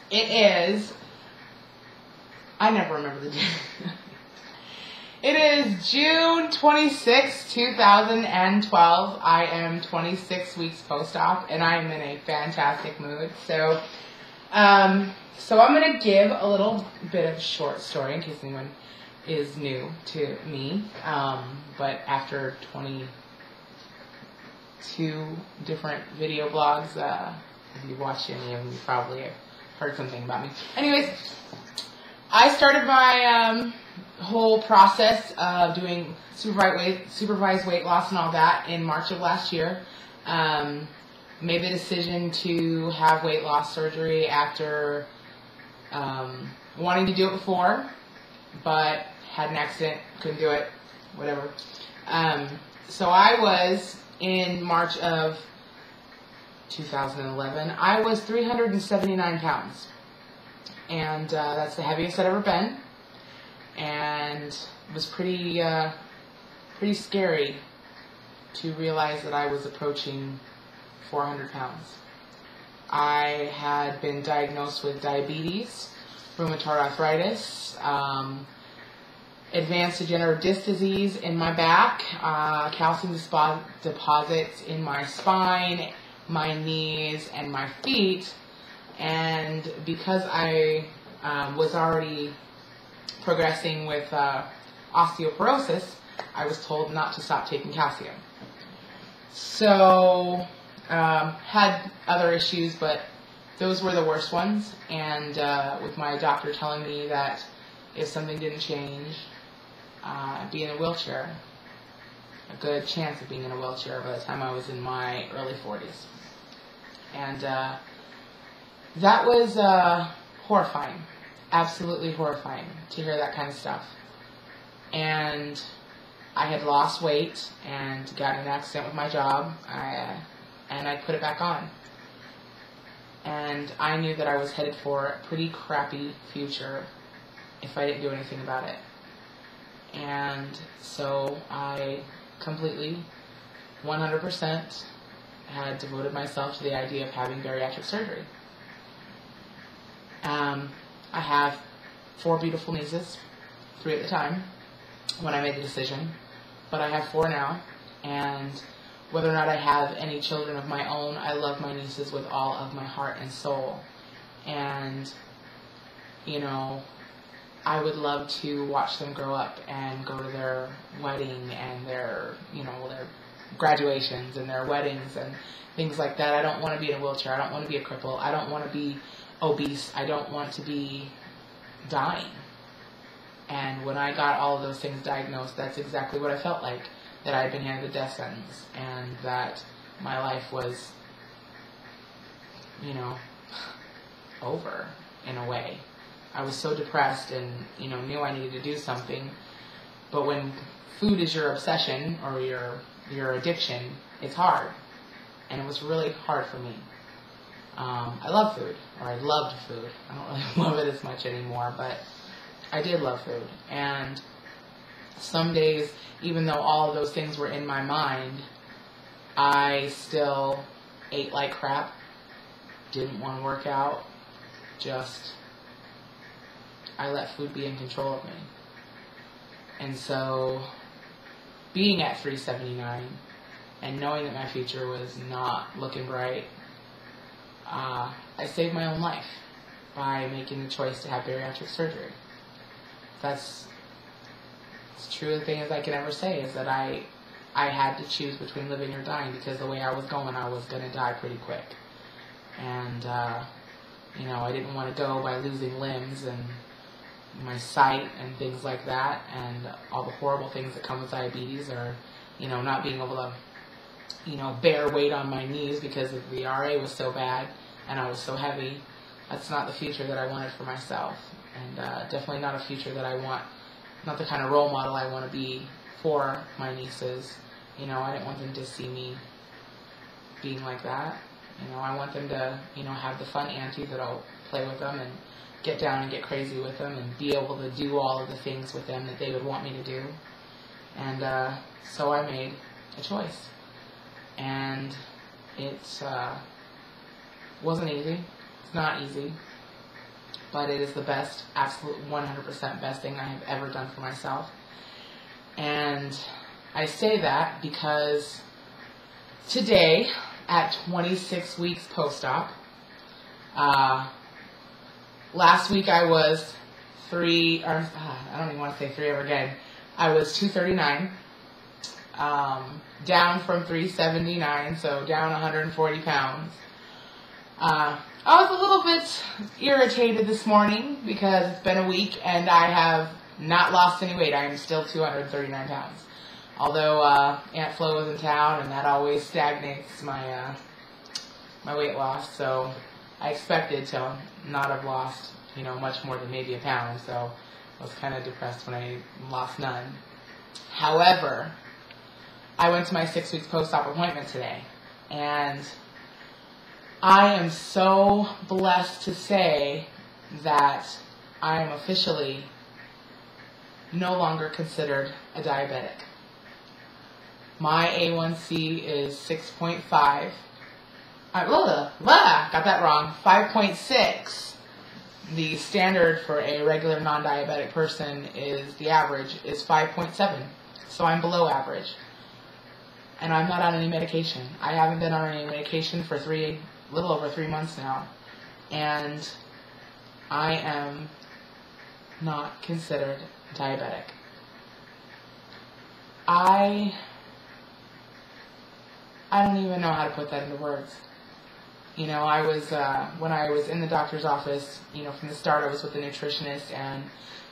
It is, I never remember the date. It is June 26, 2012. I am 26 weeks post-op, and I am in a fantastic mood. So I'm going to give a little bit of a short story in case anyone is new to me. But after 22 different video blogs, if you watched any of them, you probably have heard something about me. Anyways, I started my whole process of doing supervised weight loss and all that in March of last year. Made the decision to have weight loss surgery after wanting to do it before, but had an accident, couldn't do it, whatever. So I was, in March of 2011, I was 379 pounds. And that's the heaviest I'd ever been. And it was pretty scary to realize that I was approaching 400 pounds. I had been diagnosed with diabetes, rheumatoid arthritis, advanced degenerative disc disease in my back, calcium deposits in my spine, my knees, and my feet. And because I was already progressing with osteoporosis, I was told not to stop taking calcium. So had other issues, but those were the worst ones. And with my doctor telling me that if something didn't change, I'd be in a wheelchair. A good chance of being in a wheelchair by the time I was in my early 40s. And that was horrifying, absolutely horrifying to hear that kind of stuff. And I had lost weight and got in an accident with my job, and I put it back on. And I knew that I was headed for a pretty crappy future if I didn't do anything about it. And so I completely, 100%, had devoted myself to the idea of having bariatric surgery. I have 4 beautiful nieces, 3 at the time when I made the decision, but I have 4 now, and whether or not I have any children of my own, I love my nieces with all of my heart and soul. And, you know, I would love to watch them grow up and go to their wedding and their, you know, their graduations and their weddings and things like that. I don't want to be in a wheelchair. I don't want to be a cripple. I don't want to be obese. I don't want to be dying. And when I got all of those things diagnosed, that's exactly what I felt like, that I had been handed the death sentence and that my life was, you know, over in a way. I was so depressed and, you know, knew I needed to do something. But when food is your obsession or your addiction, it's hard. And it was really hard for me. I love food, or I loved food. I don't really love it as much anymore, but I did love food. And some days, even though all of those things were in my mind, I still ate like crap, didn't want to work out, I let food be in control of me. And so, being at 379 and knowing that my future was not looking bright, I saved my own life by making the choice to have bariatric surgery. That's as true a thing as I can ever say, is that I had to choose between living or dying, because the way I was going, I was going to die pretty quick. And, you know, I didn't want to go by losing limbs and my sight and things like that, and all the horrible things that come with diabetes, or, you know, not being able to, you know, bear weight on my knees because the RA was so bad and I was so heavy. That's not the future that I wanted for myself, and definitely not a future that I want, not the kind of role model I want to be for my nieces. You know, I didn't want them to see me being like that. You know, I want them to, you know, have the fun auntie that'll play with them and get down and get crazy with them and be able to do all of the things with them that they would want me to do. And so I made a choice. And it wasn't easy. It's not easy. but it is the best, absolute 100% best thing I have ever done for myself. And I say that because today, at 26 weeks post-op, last week I was I don't even want to say 3 ever again. I was 239, down from 379, so down 140 pounds. I was a little bit irritated this morning because it's been a week and I have not lost any weight. I am still 239 pounds. Although Aunt Flo was in town, and that always stagnates my my weight loss. So I expected to not have lost, much more than maybe a pound. So I was kind of depressed when I lost none. However, I went to my 6 weeks post-op appointment today, and I am so blessed to say that I am officially no longer considered a diabetic. My A1C is 6.5. Got that wrong. 5.6. The standard for a regular non-diabetic person is, the average is 5.7. So I'm below average. And I'm not on any medication. I haven't been on any medication for a little over 3 months now. And I am not considered diabetic. I don't even know how to put that into words. I was, when I was in the doctor's office, from the start I was with the nutritionist, and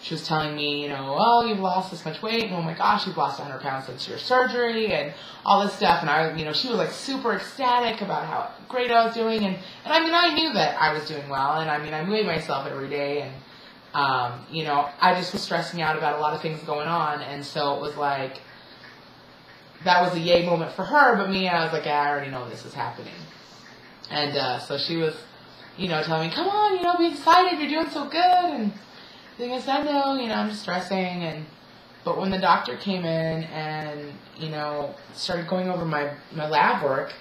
she was telling me, oh, you've lost this much weight, and oh my gosh, you've lost 100 pounds since your surgery, and all this stuff, and she was like super ecstatic about how great I was doing, and I knew that I was doing well, and I weighed myself every day, and I just was stressing out about a lot of things going on, and so it was like, that was a yay moment for her, but me, I was like, I already know this is happening. And so she was, telling me, come on, be excited, you're doing so good, and I said, no, I'm just stressing, but when the doctor came in and, started going over my lab work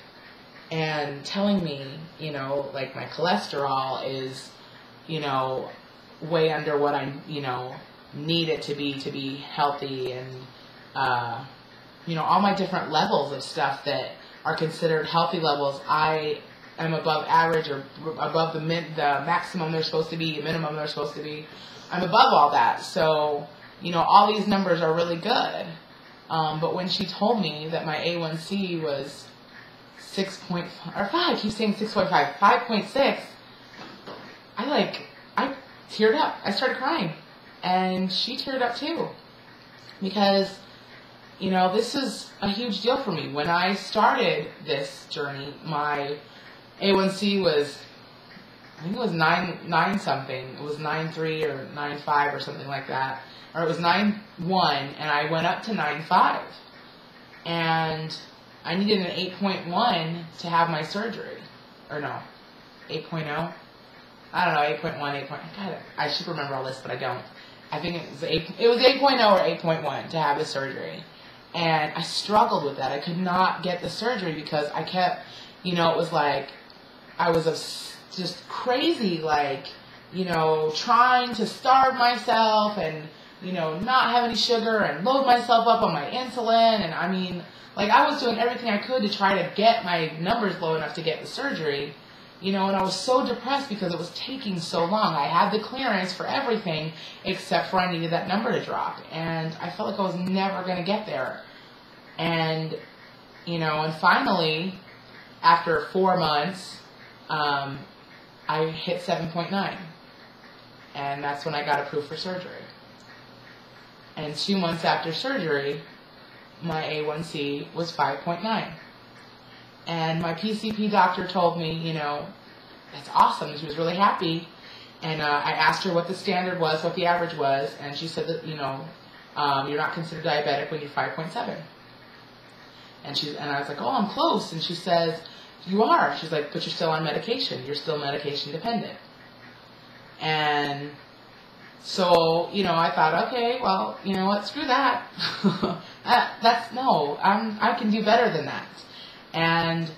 and telling me, like my cholesterol is, way under what I, need it to be healthy, and, all my different levels of stuff that are considered healthy levels, I am above average, or above the maximum they're supposed to be, the minimum they're supposed to be. I'm above all that. So, all these numbers are really good. But when she told me that my A1C was 6.5, or 5, I keep saying 6.5, 5.6, I teared up. I started crying. And she teared up too. Because, this is a huge deal for me. When I started this journey, my A1C was, I think it was 9 something. It was 9.3 or 9.5 or something like that. Or it was 9.1, and I went up to 9.5. And I needed an 8.1 to have my surgery. Or no, 8.0? I don't know, 8.1, 8. God, I should remember all this, but I don't. I think it was 8.0 or 8.1 to have the surgery. And I struggled with that. I could not get the surgery because I kept, it was like, I was just crazy, trying to starve myself and, not have any sugar and load myself up on my insulin. And I was doing everything I could to try to get my numbers low enough to get the surgery, and I was so depressed because it was taking so long. I had the clearance for everything except for I needed that number to drop. And I felt like I was never going to get there. And, and finally, after 4 months, I hit 7.9, and that's when I got approved for surgery. And 2 months after surgery, my A1C was 5.9. And my PCP doctor told me, that's awesome. She was really happy. And I asked her what the standard was, what the average was, and she said that, you're not considered diabetic when you're 5.7. And I was like, oh, I'm close. And she says, you are. She's like, but you're still on medication. You're still medication dependent. And so, I thought, okay, well, you know what, screw that. I can do better than that. And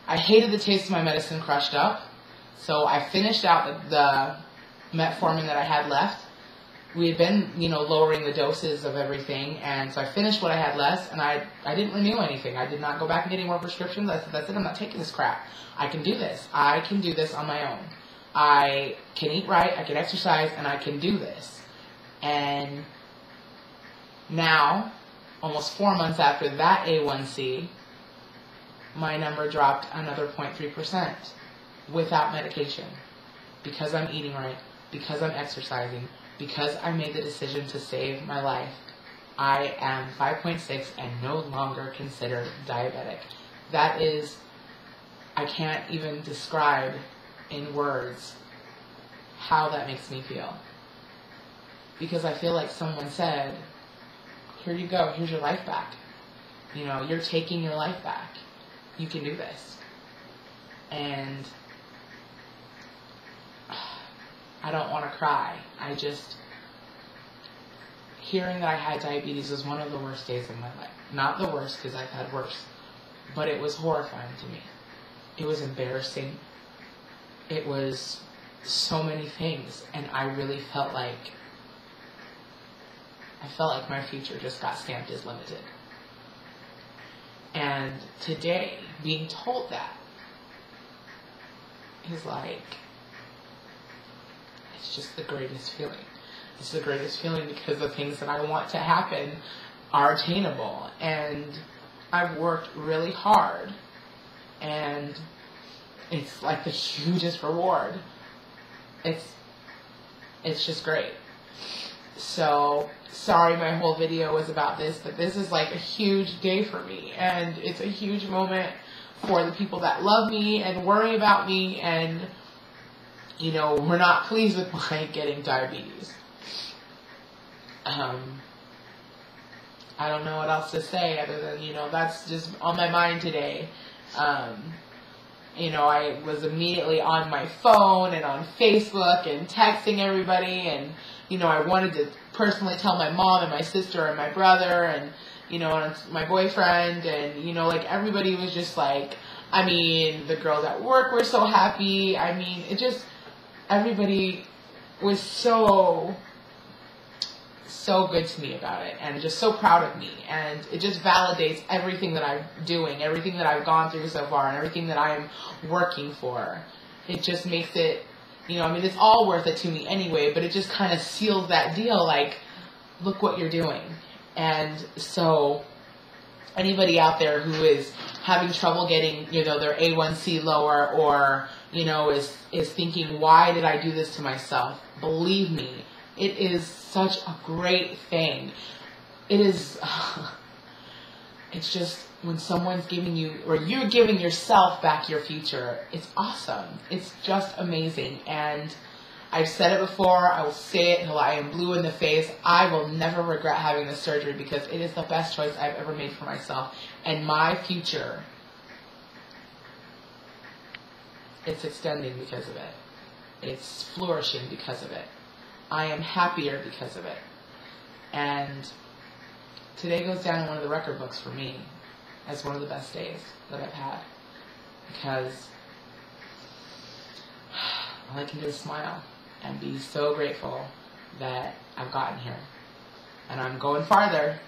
I hated the taste of my medicine crushed up. So I finished out metformin that I had left. We had been, lowering the doses of everything, and so I finished what I had left, and I didn't renew anything. I did not go back and get any more prescriptions. I said, that's it, I'm not taking this crap. I can do this. I can do this on my own. I can eat right, I can exercise, and I can do this. And now, almost 4 months after that A1C, my number dropped another 0.3% without medication, because I'm eating right, because I'm exercising, because I made the decision to save my life. I am 5.6 and no longer considered diabetic. That is, I can't even describe in words how that makes me feel. Because I feel like someone said, here you go, here's your life back. You're taking your life back. You can do this. And I don't want to cry. Hearing that I had diabetes was one of the worst days of my life. Not the worst, because I've had worse, but it was horrifying to me. It was embarrassing. It was so many things, and I really felt like my future just got stamped as limited. And today, being told that is like, it's just the greatest feeling. It's the greatest feeling because the things that I want to happen are attainable. And I've worked really hard. And it's like the hugest reward. It's just great. So, sorry my whole video was about this, but this is like a huge day for me. And it's a huge moment for the people that love me and worry about me and, we're not pleased with my getting diabetes. I don't know what else to say other than, that's just on my mind today. I was immediately on my phone and on Facebook and texting everybody, and, I wanted to personally tell my mom and my sister and my brother and, my boyfriend, and, everybody was just like, the girls at work were so happy. Everybody was so good to me about it, and just so proud of me, and it just validates everything that I'm doing, everything that I've gone through so far, and everything that I'm working for. It just makes it, it's all worth it to me anyway, but it just kind of seals that deal, like, look what you're doing. And so, anybody out there who is having trouble getting, their A1C lower, or, is thinking, why did I do this to myself? Believe me, it is such a great thing. It is, it's just, when someone's giving you, or you're giving yourself back your future, it's awesome. It's just amazing. And I've said it before, I will say it until I am blue in the face. I will never regret having this surgery, because it is the best choice I've ever made for myself. And my future, it's extending because of it. It's flourishing because of it. I am happier because of it. And today goes down in one of the record books for me as one of the best days that I've had. Because all I can do is smile and be so grateful that I've gotten here. And I'm going farther,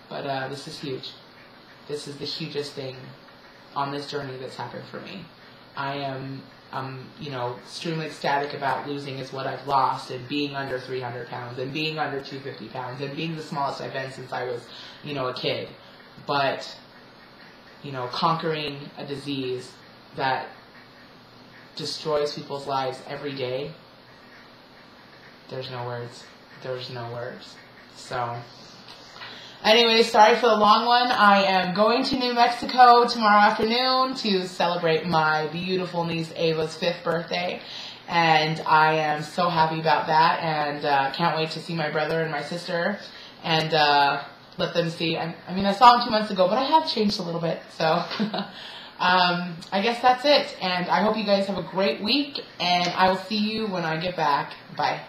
but this is huge. This is the hugest thing on this journey that's happened for me. I'm extremely ecstatic about losing is what I've lost, and being under 300 pounds, and being under 250 pounds, and being the smallest I've been since I was, a kid. But, conquering a disease that destroys people's lives every day, there's no words. There's no words. So, anyway, sorry for the long one. I am going to New Mexico tomorrow afternoon to celebrate my beautiful niece Ava's 5th birthday. And I am so happy about that, and can't wait to see my brother and my sister, and let them see. I saw them 2 months ago, but I have changed a little bit. So I guess that's it. And I hope you guys have a great week, and I will see you when I get back. Bye.